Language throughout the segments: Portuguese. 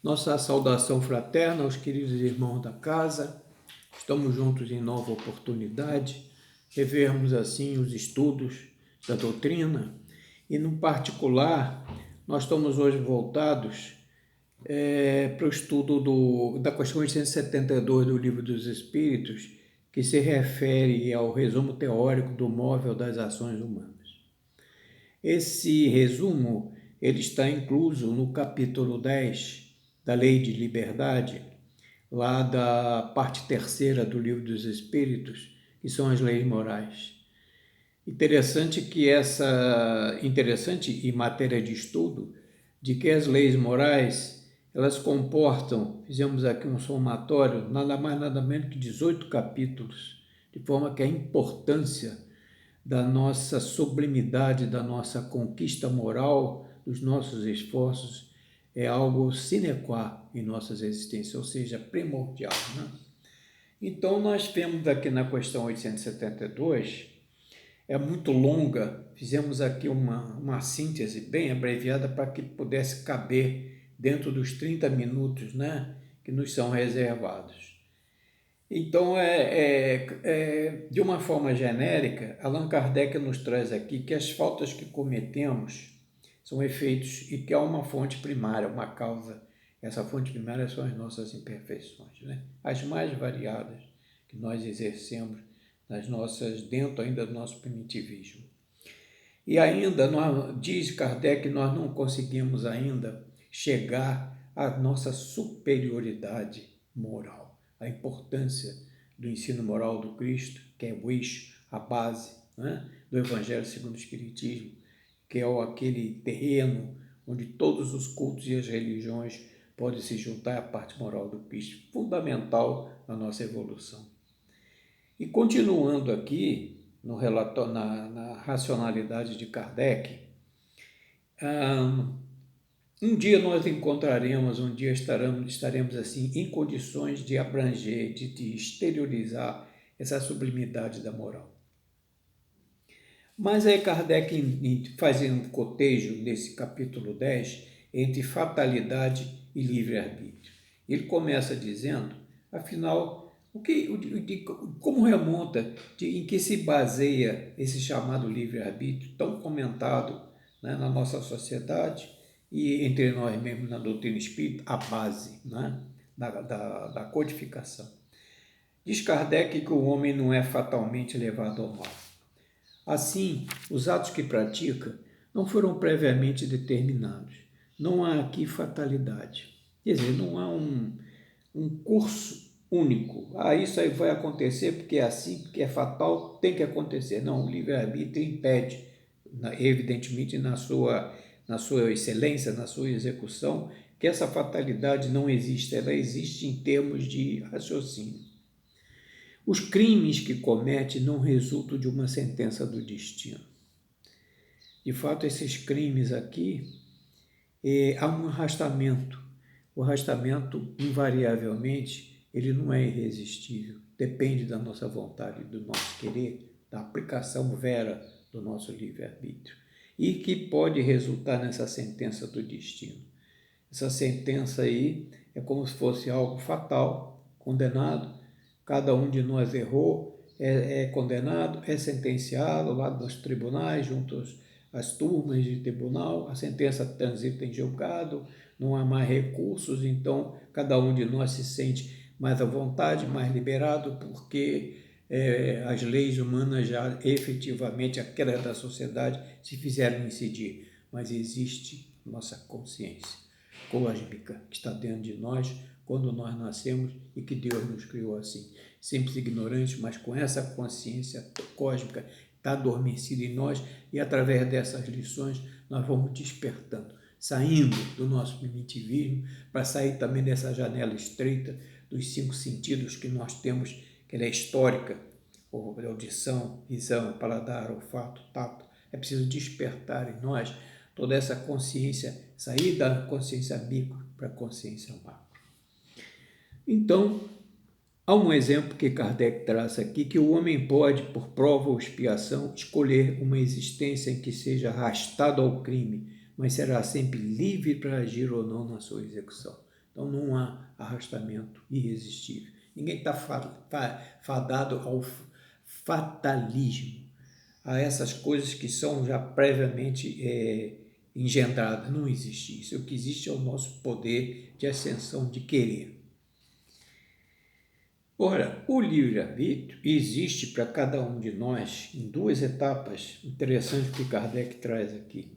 Nossa saudação fraterna aos queridos irmãos da casa. Estamos juntos em nova oportunidade, revermos assim os estudos da doutrina e, no particular, nós estamos hoje voltados para o estudo da questão 872 do Livro dos Espíritos, que se refere ao resumo teórico do móvel das ações humanas. Esse resumo ele está incluso no capítulo 10 da Lei de Liberdade, lá da parte terceira do Livro dos Espíritos, que são as leis morais. Interessante em matéria de estudo, de que as leis morais, elas comportam, fizemos aqui um somatório, nada mais nada menos que 18 capítulos, de forma que a importância da nossa sublimidade, da nossa conquista moral, dos nossos esforços, é algo sine qua em nossas existências, ou seja, primordial. Né? Então, nós vemos aqui na questão 872, é muito longa, fizemos aqui uma síntese bem abreviada para que pudesse caber dentro dos 30 minutos, né, que nos são reservados. Então, de uma forma genérica, Allan Kardec nos traz aqui que as faltas que cometemos são efeitos e que há uma fonte primária, uma causa. Essa fonte primária são as nossas imperfeições, né? As mais variadas que nós exercemos dentro ainda do nosso primitivismo. E ainda, diz Kardec, nós não conseguimos ainda chegar à nossa superioridade moral. A importância do ensino moral do Cristo, que é o eixo, a base, né, do Evangelho segundo o Espiritismo, que é aquele terreno onde todos os cultos e as religiões podem se juntar à parte moral do Cristo, fundamental na nossa evolução. E continuando aqui, no relatório, na racionalidade de Kardec, um dia nós encontraremos, um dia estaremos assim em condições de abranger, de exteriorizar essa sublimidade da moral. Mas aí Kardec faz um cotejo nesse capítulo 10 entre fatalidade e livre-arbítrio. Ele começa dizendo, afinal, como remonta, em que se baseia esse chamado livre-arbítrio tão comentado, né, na nossa sociedade e entre nós mesmos na doutrina espírita, a base, né, da codificação. Diz Kardec que o homem não é fatalmente levado ao mal. Assim, os atos que pratica não foram previamente determinados. Não há aqui fatalidade. Quer dizer, não há um curso único. Isso aí vai acontecer porque é assim, porque é fatal, tem que acontecer. Não, o livre-arbítrio impede, evidentemente, na sua excelência, na sua execução, que essa fatalidade não existe. Ela existe em termos de raciocínio. Os crimes que comete não resultam de uma sentença do destino. De fato, esses crimes aqui, há um arrastamento. O arrastamento, invariavelmente, ele não é irresistível. Depende da nossa vontade, do nosso querer, da aplicação vera do nosso livre-arbítrio. E que pode resultar nessa sentença do destino. Essa sentença aí é como se fosse algo fatal, condenado. Cada um de nós errou, é condenado, é sentenciado lá nos tribunais, junto às turmas de tribunal, a sentença transita em julgado, não há mais recursos, então cada um de nós se sente mais à vontade, mais liberado, porque as leis humanas já efetivamente, aquelas da sociedade, se fizeram incidir. Mas existe nossa consciência cósmica que está dentro de nós, quando nós nascemos e que Deus nos criou assim. Simples ignorantes, mas com essa consciência cósmica está adormecida em nós e através dessas lições nós vamos despertando, saindo do nosso primitivismo para sair também dessa janela estreita dos 5 sentidos que nós temos, que ela é histórica, audição, visão, paladar, olfato, tato. É preciso despertar em nós toda essa consciência, sair da consciência micro para a consciência macro. Então, há um exemplo que Kardec traça aqui, que o homem pode, por prova ou expiação, escolher uma existência em que seja arrastado ao crime, mas será sempre livre para agir ou não na sua execução. Então não há arrastamento irresistível. Ninguém está fadado ao fatalismo, a essas coisas que são já previamente engendradas. Não existe isso. O que existe é o nosso poder de ascensão, de querer. Ora, o livre-arbítrio existe para cada um de nós em duas etapas interessantes que Kardec traz aqui.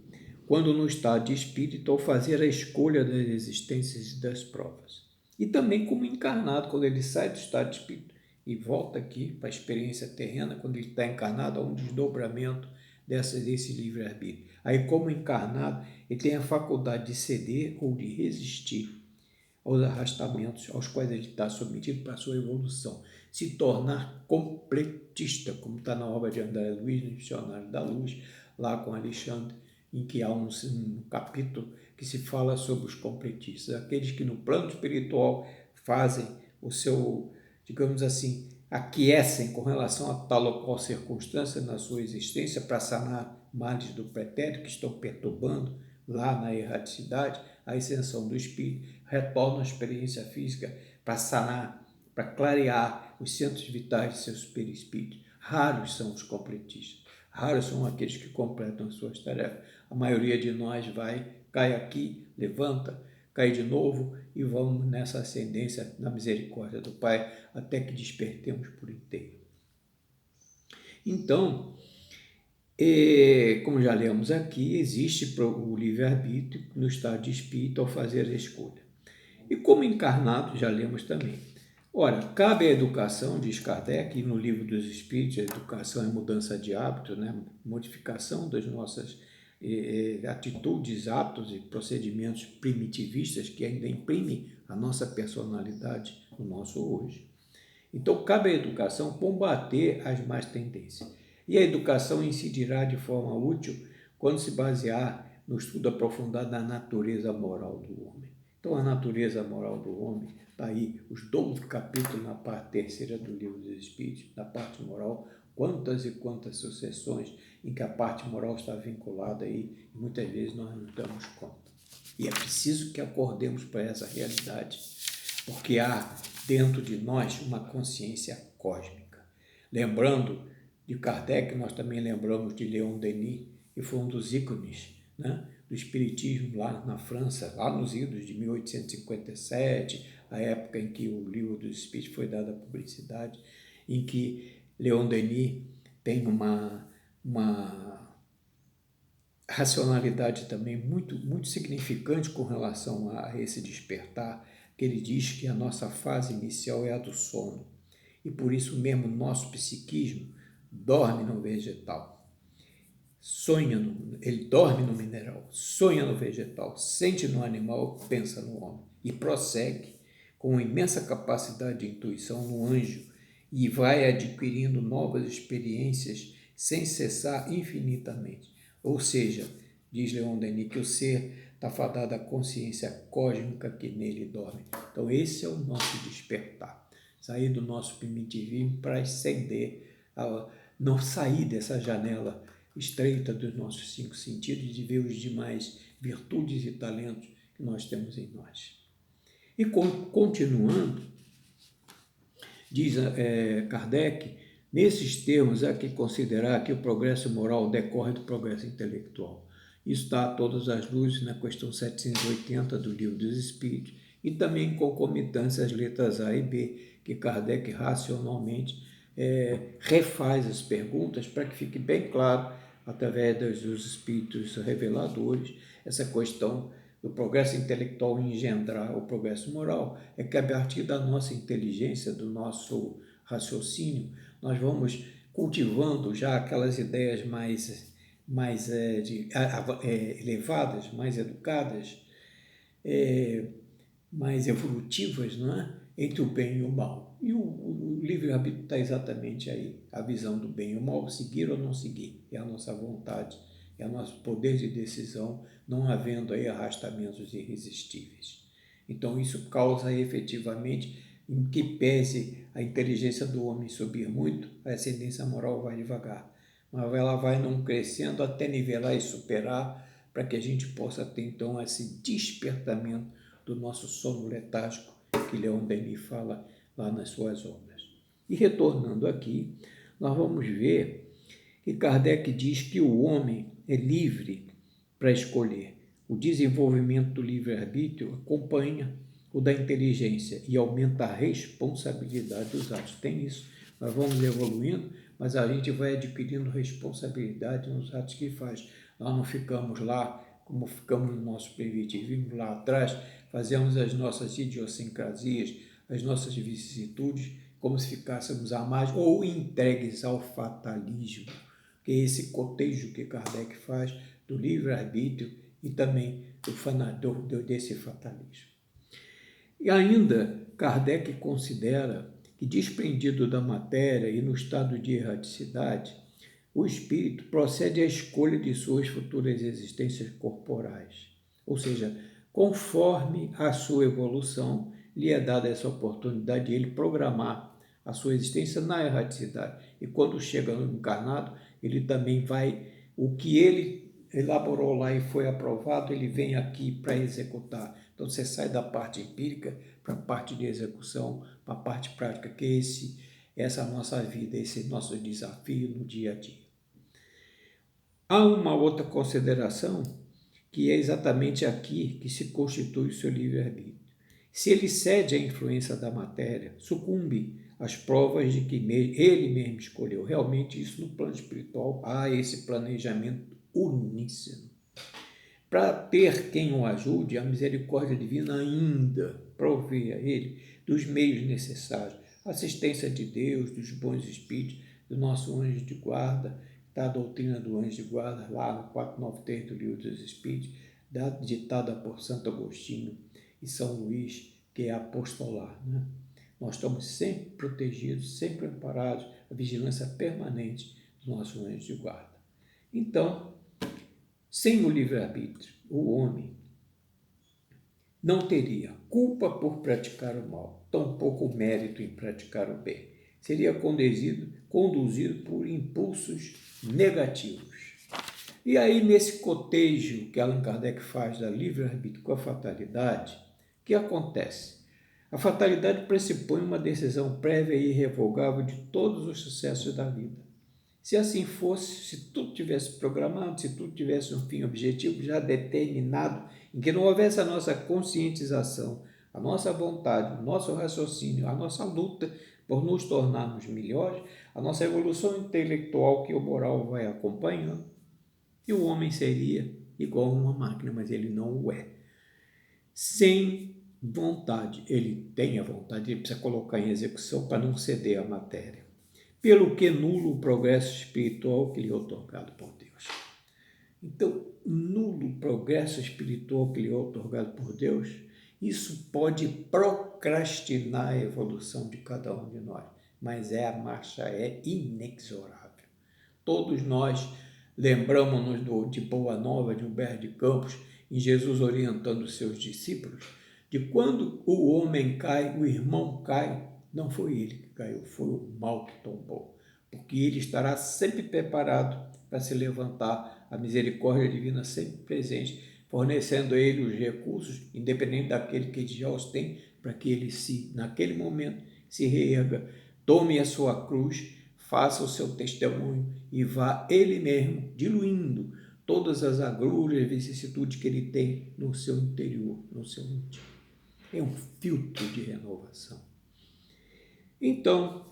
Quando no estado de espírito, ao fazer a escolha das existências e das provas. E também como encarnado, quando ele sai do estado de espírito e volta aqui para a experiência terrena, quando ele está encarnado, há um desdobramento desse livre-arbítrio. Aí, como encarnado, ele tem a faculdade de ceder ou de resistir aos arrastamentos aos quais ele está submetido para a sua evolução, se tornar completista, como está na obra de André Luiz, no Dicionário da Luz, lá com Alexandre, em que há um capítulo que se fala sobre os completistas, aqueles que no plano espiritual fazem o seu, digamos assim, aquecem com relação a tal ou qual circunstância na sua existência para sanar males do pretérito que estão perturbando lá na erraticidade, a ascensão do espírito, retorna à experiência física para sanar, para clarear os centros vitais de seus perispíritos. Raros são os completistas, raros são aqueles que completam as suas tarefas. A maioria de nós cai aqui, levanta, cai de novo e vamos nessa ascendência na misericórdia do Pai até que despertemos por inteiro. Então, como já lemos aqui, existe o livre-arbítrio no estado de espírito ao fazer a escolha. E como encarnado, já lemos também. Ora, cabe à educação, diz Kardec, no Livro dos Espíritos, a educação é mudança de hábito, né? Modificação das nossas atitudes, atos e procedimentos primitivistas que ainda imprimem a nossa personalidade no nosso hoje. Então, cabe à educação combater as más tendências. E a educação incidirá de forma útil quando se basear no estudo aprofundado da natureza moral do homem. Então, a natureza moral do homem, está aí os 12 capítulos na parte terceira do Livro dos Espíritos, na parte moral, quantas e quantas sucessões em que a parte moral está vinculada aí, e muitas vezes nós não damos conta. E é preciso que acordemos para essa realidade, porque há dentro de nós uma consciência cósmica. Lembrando de Kardec, nós também lembramos de Leon Denis, que foi um dos ícones, né, do espiritismo lá na França, lá nos idos de 1857, a época em que o Livro dos Espíritos foi dado à publicidade, em que Leon Denis tem uma racionalidade também muito, muito significante com relação a esse despertar, que ele diz que a nossa fase inicial é a do sono, e por isso mesmo nosso psiquismo dorme no vegetal. Ele dorme no mineral, sonha no vegetal, sente no animal, pensa no homem e prossegue com uma imensa capacidade de intuição no anjo e vai adquirindo novas experiências sem cessar infinitamente. Ou seja, diz Leon Denis, que o ser está fadado à consciência cósmica que nele dorme. Então esse é o nosso despertar, sair do nosso primitivismo para ascender, não sair dessa janela estreita dos nossos 5 sentidos, de ver os demais virtudes e talentos que nós temos em nós. E continuando, diz Kardec, nesses termos há que considerar que o progresso moral decorre do progresso intelectual. Isso está a todas as luzes na questão 780 do Livro dos Espíritos e também concomitância às letras A e B, que Kardec racionalmente refaz as perguntas para que fique bem claro, através dos espíritos reveladores, essa questão do progresso intelectual engendrar o progresso moral, é que a partir da nossa inteligência, do nosso raciocínio, nós vamos cultivando já aquelas ideias mais elevadas, mais educadas, mais evolutivas, não é? Entre o bem e o mal. E o livre-arbítrio está exatamente aí, a visão do bem e o mal, seguir ou não seguir, é a nossa vontade, é o nosso poder de decisão, não havendo aí arrastamentos irresistíveis. Então isso causa efetivamente, em que pese a inteligência do homem subir muito, a ascendência moral vai devagar, mas ela vai não crescendo até nivelar e superar, para que a gente possa ter então esse despertamento do nosso sono letárgico, que Leon Denis fala lá nas suas obras. E retornando aqui, nós vamos ver que Kardec diz que o homem é livre para escolher. O desenvolvimento do livre-arbítrio acompanha o da inteligência e aumenta a responsabilidade dos atos. Tem isso. Nós vamos evoluindo, mas a gente vai adquirindo responsabilidade nos atos que faz. Nós não ficamos lá como ficamos no nosso primitivismo lá atrás, fazemos as nossas idiosincrasias, as nossas vicissitudes, como se ficássemos à margem ou entregues ao fatalismo, que é esse cotejo que Kardec faz do livre-arbítrio e também desse fatalismo. E ainda, Kardec considera que, desprendido da matéria e no estado de erraticidade, o espírito procede à escolha de suas futuras existências corporais. Ou seja, conforme a sua evolução, lhe é dada essa oportunidade de ele programar a sua existência na erraticidade. E quando chega no encarnado, ele também vai, o que ele elaborou lá e foi aprovado, ele vem aqui para executar. Então você sai da parte empírica para a parte de execução, para a parte prática, que é essa nossa vida, esse nosso desafio no dia a dia. Há uma outra consideração, que é exatamente aqui que se constitui o seu livre-arbítrio. Se ele cede à influência da matéria, sucumbe às provas de que ele mesmo escolheu. Realmente, isso no plano espiritual, há esse planejamento uníssono. Para ter quem o ajude, a misericórdia divina ainda provê a ele dos meios necessários, assistência de Deus, dos bons espíritos, do nosso anjo de guarda, da doutrina do anjo de guarda, lá no 493 do Livro dos Espíritos, ditada por Santo Agostinho e São Luís, que é apostolar. Né? Nós estamos sempre protegidos, sempre amparados, a vigilância permanente do nosso anjo de guarda. Então, sem o livre-arbítrio, o homem não teria culpa por praticar o mal, tampouco mérito em praticar o bem. Seria conduzido por impulsos negativos. E aí, nesse cotejo que Allan Kardec faz da livre-arbítrio com a fatalidade, o que acontece? A fatalidade pressupõe uma decisão prévia e irrevogável de todos os sucessos da vida. Se assim fosse, se tudo tivesse programado, se tudo tivesse um fim objetivo já determinado, em que não houvesse a nossa conscientização, a nossa vontade, o nosso raciocínio, a nossa luta por nos tornarmos melhores, a nossa evolução intelectual que o moral vai acompanhando, e o homem seria igual a uma máquina, mas ele não o é. Sem vontade, ele tem a vontade, ele precisa colocar em execução para não ceder à matéria. Pelo que nulo o progresso espiritual que lhe é otorgado por Deus. Então, nulo o progresso espiritual que lhe é otorgado por Deus, isso pode procrastinar a evolução de cada um de nós, mas a marcha é inexorável. Todos nós lembramos-nos de Boa Nova, de Humberto de Campos, em Jesus orientando os seus discípulos, de quando o homem cai, o irmão cai, não foi ele que caiu, foi o mal que tombou, porque ele estará sempre preparado para se levantar, a misericórdia divina sempre presente, fornecendo a ele os recursos, independente daquele que já os tem, para que ele, naquele momento, se reerga, tome a sua cruz, faça o seu testemunho e vá ele mesmo diluindo todas as agruras e vicissitudes que ele tem no seu interior, no seu íntimo. É um filtro de renovação. Então,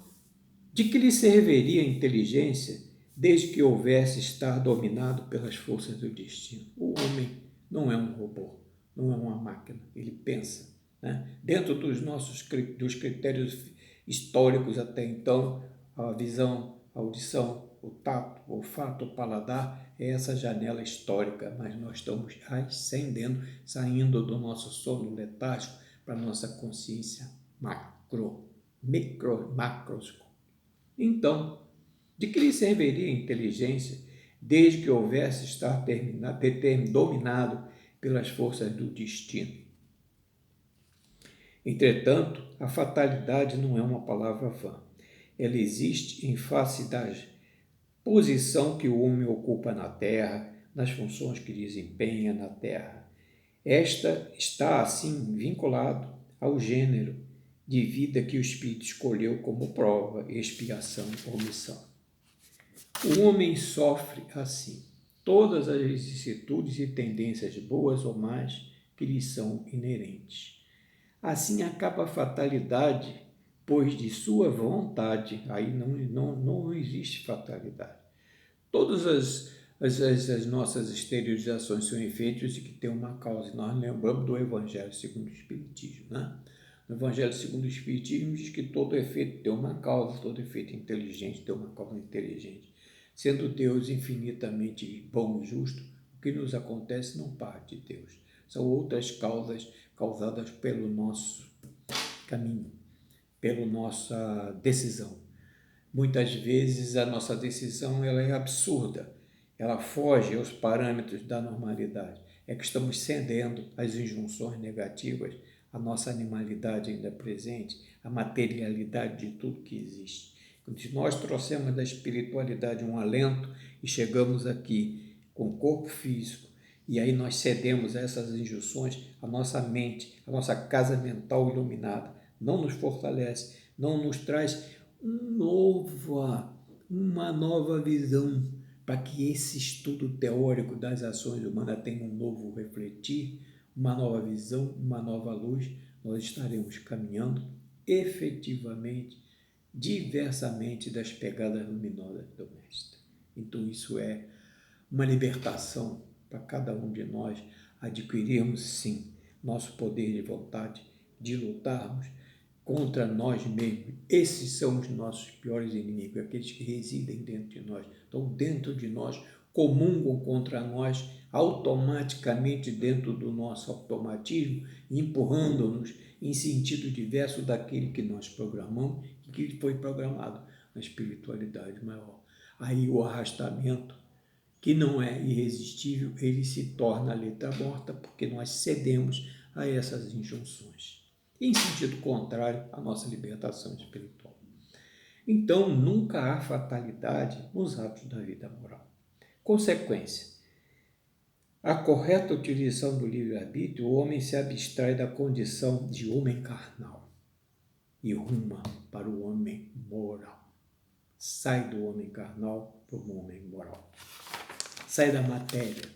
de que lhe serviria a inteligência desde que houvesse estar dominado pelas forças do destino? O homem não é um robô, não é uma máquina, ele pensa. Né? Dentro dos critérios históricos até então, a visão, a audição, o tato, o olfato, o paladar é essa janela histórica, mas nós estamos ascendendo, saindo do nosso sono letárgico para a nossa consciência macroscópica. Então, de que lhe serviria a inteligência desde que houvesse estar dominado pelas forças do destino? Entretanto, a fatalidade não é uma palavra vã. Ela existe em face da posição que o homem ocupa na Terra, nas funções que desempenha na Terra. Esta está, assim, vinculado ao gênero de vida que o Espírito escolheu como prova, expiação ou missão. O homem sofre assim todas as vicissitudes e tendências boas ou más que lhe são inerentes. Assim acaba a fatalidade, pois de sua vontade, aí não existe fatalidade. Todas as nossas exteriorizações são efeitos de que tem uma causa. Nós lembramos do Evangelho segundo o Espiritismo, né? No Evangelho segundo o Espiritismo diz que todo efeito tem uma causa, todo efeito inteligente tem uma causa inteligente. Sendo Deus infinitamente bom e justo, o que nos acontece não parte de Deus. São outras causas causadas pelo nosso caminho, pela nossa decisão. Muitas vezes a nossa decisão ela é absurda, ela foge aos parâmetros da normalidade. É que estamos cedendo às injunções negativas, a nossa animalidade ainda presente, a materialidade de tudo que existe. Se nós trouxemos da espiritualidade um alento e chegamos aqui com o corpo físico, e aí nós cedemos a essas injunções, a nossa mente, a nossa casa mental iluminada, não nos fortalece, não nos traz uma nova visão para que esse estudo teórico das ações humanas tenha um novo refletir, uma nova visão, uma nova luz, nós estaremos caminhando efetivamente, diversamente das pegadas luminosas do Mestre. Então isso é uma libertação para cada um de nós adquirirmos, sim, nosso poder de vontade, de lutarmos contra nós mesmos. Esses são os nossos piores inimigos, aqueles que residem dentro de nós, estão dentro de nós, comungam contra nós automaticamente dentro do nosso automatismo, empurrando-nos em sentido diverso daquele que nós programamos e que foi programado na espiritualidade maior. Aí o arrastamento, que não é irresistível, ele se torna letra morta porque nós cedemos a essas injunções. Em sentido contrário à nossa libertação espiritual. Então, nunca há fatalidade nos atos da vida moral. Consequência: a correta utilização do livre-arbítrio, o homem se abstrai da condição de homem carnal e ruma para o homem moral. Sai do homem carnal para o homem moral. Sai da matéria,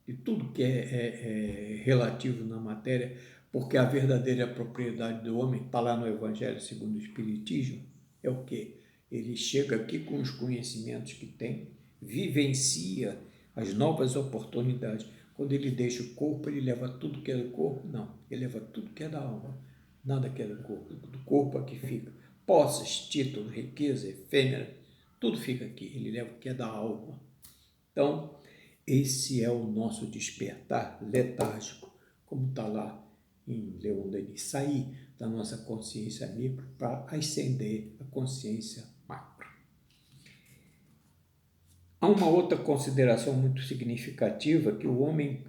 de tudo que é relativo na matéria, porque a verdadeira propriedade do homem, está lá no Evangelho segundo o Espiritismo, é o quê? Ele chega aqui com os conhecimentos que tem, vivencia as novas oportunidades. Quando ele deixa o corpo, ele leva tudo que é do corpo? Não, ele leva tudo que é da alma, nada que é do corpo aqui fica. Posses, títulos, riqueza, efêmera, tudo fica aqui, ele leva o que é da alma. Então, esse é o nosso despertar letárgico, como está lá em Leon Denis, sair da nossa consciência micro para ascender a consciência macro. Há uma outra consideração muito significativa, que o homem,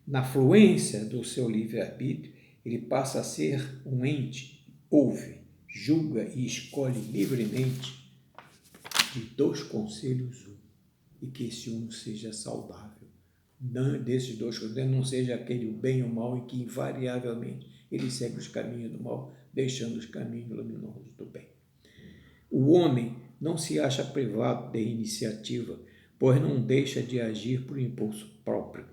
na fluência do seu livre-arbítrio, ele passa a ser um ente, ouve, julga e escolhe livremente de dois conselhos um, e que esse um seja saudável. Desses dois conselhos não seja aquele o bem e o mal em que invariavelmente ele segue os caminhos do mal, deixando os caminhos luminosos do bem. O homem não se acha privado de iniciativa, pois não deixa de agir por impulso próprio.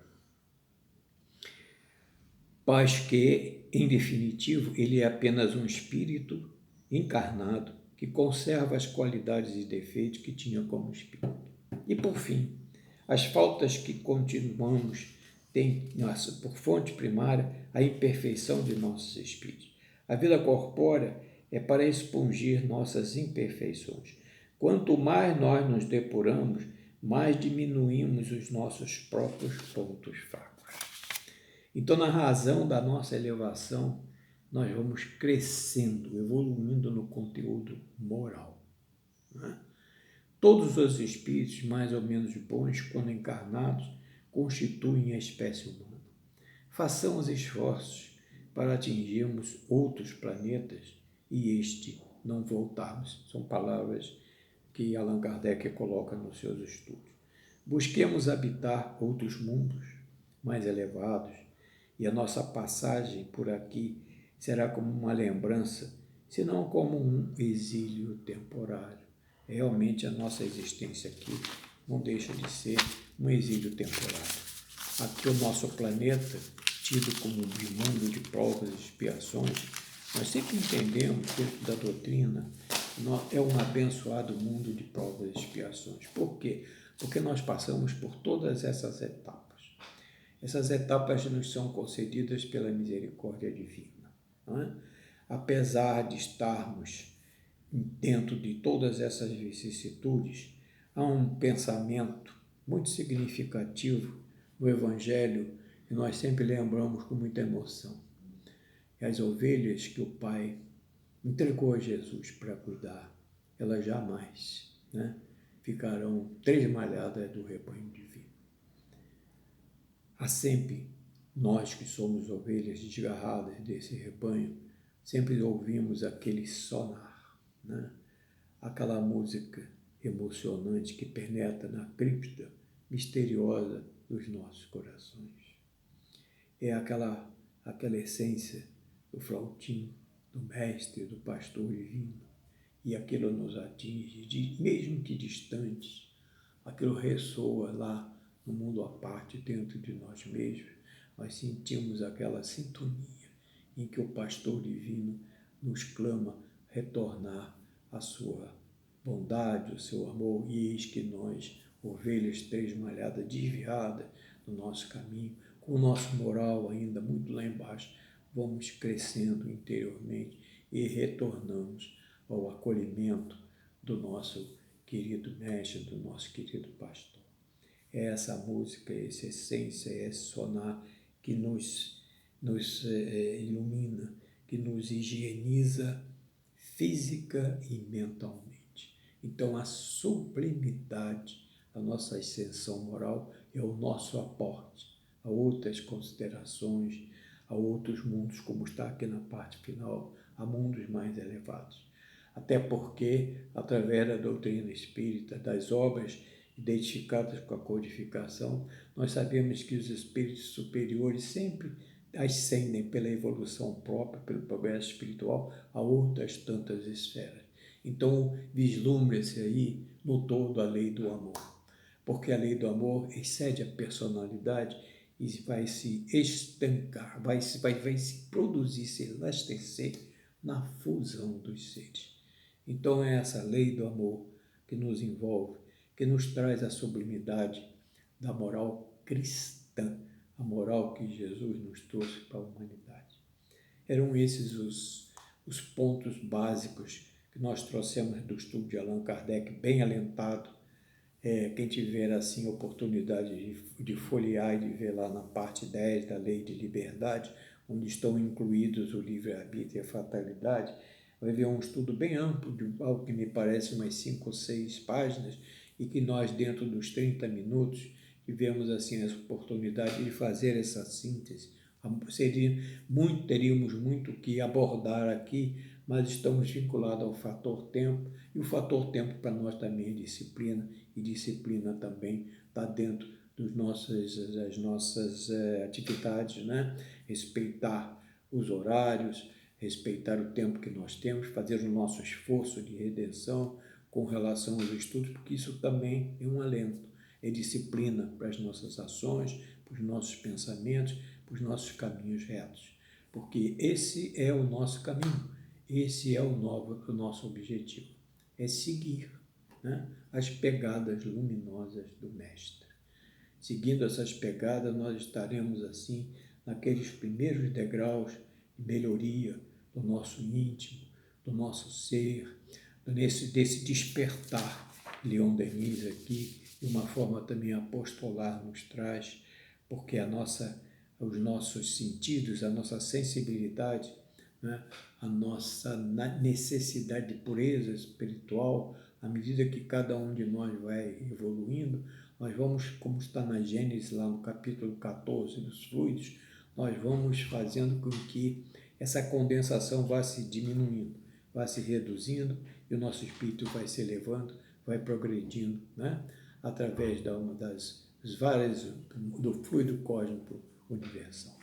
Mas que, em definitivo, ele é apenas um espírito encarnado que conserva as qualidades e defeitos que tinha como espírito. E, por fim, as faltas que continuamos têm por fonte primária a imperfeição de nossos espíritos. A vida corpórea é para expungir nossas imperfeições. Quanto mais nós nos depuramos, mais diminuímos os nossos próprios pontos fracos. Então, na razão da nossa elevação, nós vamos crescendo, evoluindo no conteúdo moral, né? Todos os espíritos mais ou menos bons, quando encarnados, constituem a espécie humana. Façamos esforços para atingirmos outros planetas e não voltarmos. São palavras que Allan Kardec coloca nos seus estudos. Busquemos habitar outros mundos, mais elevados, e a nossa passagem por aqui será como uma lembrança, senão como um exílio temporário. Realmente a nossa existência aqui não deixa de ser um exílio temporário. Aqui o nosso planeta, tido como um mundo de provas e expiações, nós sempre entendemos dentro da doutrina, é um abençoado mundo de provas e expiações. Por quê? Porque nós passamos por todas essas etapas. Essas etapas nos são concedidas pela misericórdia divina. Não é? Apesar de estarmos dentro de todas essas vicissitudes, há um pensamento muito significativo no Evangelho que nós sempre lembramos com muita emoção. As ovelhas que o Pai entregou a Jesus para cuidar, elas jamais ficarão tresmalhadas do rebanho divino. Há sempre, nós que somos ovelhas desgarradas desse rebanho, sempre ouvimos aquele sonar, aquela música emocionante que penetra na cripta misteriosa dos nossos corações. É aquela essência do flautim, do mestre, do pastor divino, e aquilo nos atinge, mesmo que distantes, aquilo ressoa lá no mundo à parte, dentro de nós mesmos, nós sentimos aquela sintonia em que o pastor divino nos clama retornar à sua bondade, o seu amor, e eis que nós, ovelhas tresmalhadas, desviadas do nosso caminho, com o nosso moral ainda muito lá embaixo, vamos crescendo interiormente e retornamos ao acolhimento do nosso querido mestre, do nosso querido pastor. É essa música, essa essência, esse sonar que nos ilumina, que nos higieniza física e mentalmente. Então, a sublimidade, a nossa ascensão moral é o nosso aporte a outras considerações, a outros mundos, como está aqui na parte final, a mundos mais elevados. Até porque, através da doutrina espírita, das obras identificadas com a codificação, nós sabemos que os espíritos superiores sempre ascendem pela evolução própria, pelo progresso espiritual, a outras tantas esferas. Então, vislumbre-se aí no todo a lei do amor, porque a lei do amor excede a personalidade e vai se estancar, vai se produzir, se elastecer na fusão dos seres. Então é essa lei do amor que nos envolve, que nos traz a sublimidade da moral cristã, a moral que Jesus nos trouxe para a humanidade. Eram esses os pontos básicos que nós trouxemos do estudo de Allan Kardec, bem alentado. Quem tiver assim oportunidade de folhear e de ver lá na parte 10 da Lei de Liberdade, onde estão incluídos o livre-arbítrio e a fatalidade, vai ver um estudo bem amplo, de algo que me parece umas 5 ou 6 páginas, e que nós, dentro dos 30 minutos, tivemos assim essa oportunidade de fazer essa síntese. Teríamos muito que abordar aqui, mas estamos vinculados ao fator tempo, e o fator tempo para nós também é disciplina, e disciplina também está dentro das nossas atividades, Respeitar os horários, respeitar o tempo que nós temos, fazer o nosso esforço de redenção com relação aos estudos, porque isso também é um alento, é disciplina para as nossas ações, para os nossos pensamentos, para os nossos caminhos retos, porque esse é o nosso caminho, esse é o nosso objetivo, é seguir as pegadas luminosas do Mestre. Seguindo essas pegadas, nós estaremos assim naqueles primeiros degraus de melhoria do nosso íntimo, do nosso ser, desse despertar. Leon Denis aqui, de uma forma também apostolar, nos traz, porque os nossos sentidos, a nossa sensibilidade, a nossa necessidade de pureza espiritual, à medida que cada um de nós vai evoluindo, nós vamos, como está na Gênesis, lá no capítulo 14 dos fluidos, nós vamos fazendo com que essa condensação vá se diminuindo, vá se reduzindo, e o nosso espírito vai se elevando, vai progredindo, através do fluido cósmico universal.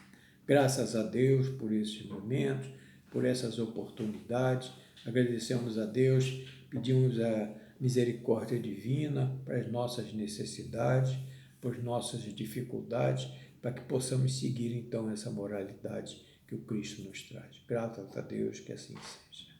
Graças a Deus por esses momentos, por essas oportunidades. Agradecemos a Deus, pedimos a misericórdia divina para as nossas necessidades, para as nossas dificuldades, para que possamos seguir então essa moralidade que o Cristo nos traz. Graças a Deus que assim seja.